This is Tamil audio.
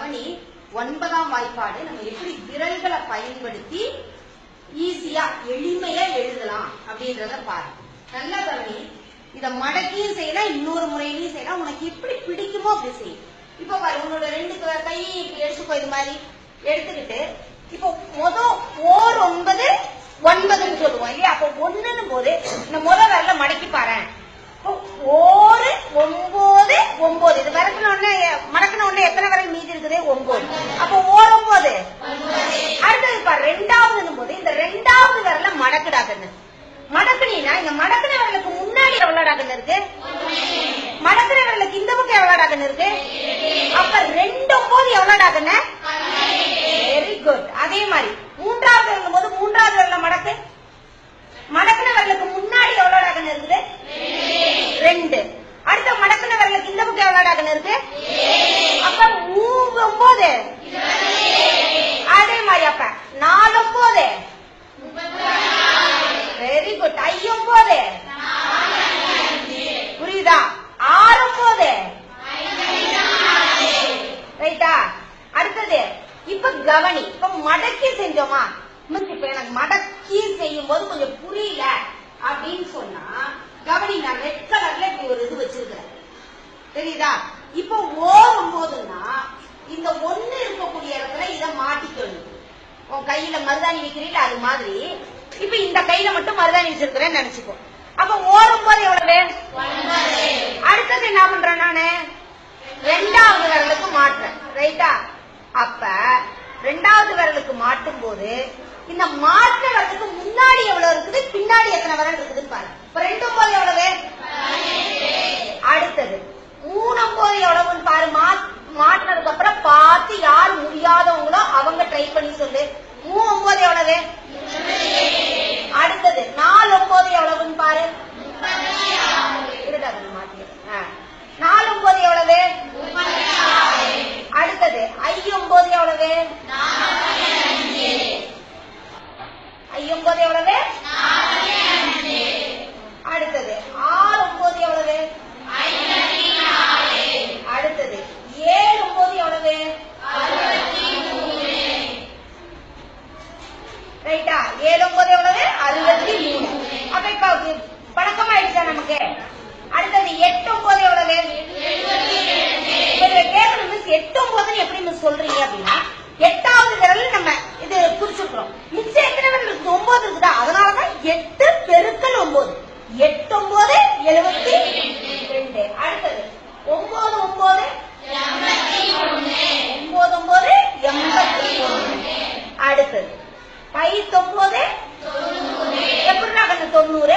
கவனி, 9ஆம் வாய்ப்பாடு நம்ம எப்படி விரல்களை பயன்படுத்தி ஈஸியா எளிமையா எழுதலாம் அப்படின்றத பாரு. நல்லா கவனி. இத மடக்கியும் செய்யலாம், இன்னொரு முறையிலையும் செய்யலாம். உனக்கு எப்படி பிடிக்குமோ அப்படி செய்யும். இப்ப பாரு, உன்னோட 2 கை எடுத்துக்கோ. இது மாதிரி எடுத்துக்கிட்டு இப்போ ஓர் 9 9ன்னு சொல்லுவோம் இல்லையா? அப்போ 1ன்னு போது இந்த விரல மடக்கி பாரு. ஓரு 9 9. இது விரட்டின உடனே மடக்கின உடனே எத்தனை விரல் மீதி இருக்குது? 9. அப்போ ஓர் 9. அடுத்தது பாரு, 2வது போது இந்த 2வது விரல மடக்குடாக்குன்னு மடக்குனீங்கன்னா இந்த மடக்குன விரலுக்கு முன்னாடி எவ்வளோடாக்குன்னு இருக்கு? மடக்குன விரலுக்கு இந்த பக்கம் எவ்வளோடாக்குன்னு இருக்கு? அப்ப 2 9 எவ்வளோடாக்குன்னு? Very good. அதே மாதிரி 3வது விரலும் போது 3வது விரல மடக்கு. மடக்குன விரலுக்கு முன்னாடி எவ்வளோடாக்குன்னு இருக்குது? 2. அடுத்த மடக்குன விரலுக்கு இந்த பக்கம் எவ்வளோடாக்குன்னு இருக்கு? அப்ப 3 9. அதே மாதிரி அப்ப 4 9. Very good. 5 9. புரியுதா? 6 9. ரைட்டா? அடுத்தது இப்ப கவனி. இப்ப மடக்கி செஞ்சோமா? இப்ப எனக்கு மடக்கி செய்யும் போது கொஞ்சம் புரியல அப்படின்னு சொன்னா கவனி, நான் ரெட் கலர்ல இப்படி ஒரு இது வச்சிருக்கிறேன். தெரியுதா? இப்ப ஓரும் போதுன்னா இந்த 1 இருக்கக்கூடிய இடத்துல இத மாட்டிக்கணும். உன் கையில மருதாணி வைக்கிறீங்களா அது மாதிரி இப்ப இந்த கையில மட்டும் மருதாணி வச்சிருக்கிறேன்னு நினைச்சுக்கோ. அப்ப ஓரும் போது எவ்வளவு? அடுத்தது என்ன பண்றேன் நானு? 2வது விரலுக்கு மாட்டுறேன். ரைட்டா? அப்ப 2வது விரலுக்கு மாட்டும் போது இந்த மாற்ற விரலுக்கு முன்னாடி எவ்வளவு இருக்குது, பின்னாடி எத்தனை விரல் இருக்குதுன்னு பாரு. இப்ப 2 9 எவ்வளவு? அடுத்தது 3 9 எவ்வளவுன்னு பாரு. மாட்டினதுக்கு அப்புறம் பார்த்து யாரு முடியாதவங்களோ அவங்க ட்ரை பண்ணி சொல்லு. 3 9 எவ்வளவு? அடுத்தது 4 9 எவ்வளவுன்னு பாரு. 4 9 எவ்வளவு? அடுத்தது 5 9 எவ்வளவு? 5 9 எவ்வளவு? அடுத்தது 6 9 எவ்வளவு? அடுத்தது 7 9 எவ்வளவு? ரைட்டா? 7 9 எவ்வளவு? 63. அப்ப இப்ப பழக்கமாயிடுச்சா நமக்கு? அடுத்தது 8 9 எவ்வளவு? கேட்கணும் மிஸ், 8 9 எப்படி மிஸ் சொல்றீங்க அப்படின்னா 8வது விரல் நம்ம இது குறிச்சிருக்கிறோம். மிச்சம் எத்தனை விரல் இருக்கு? 9 இருக்குதா? அதனாலதான் 8 பெருக்கல் 9. 8 9 72. அடுத்தது 9 9 9 9 81. அடுத்தது 9 9 எப்படி 90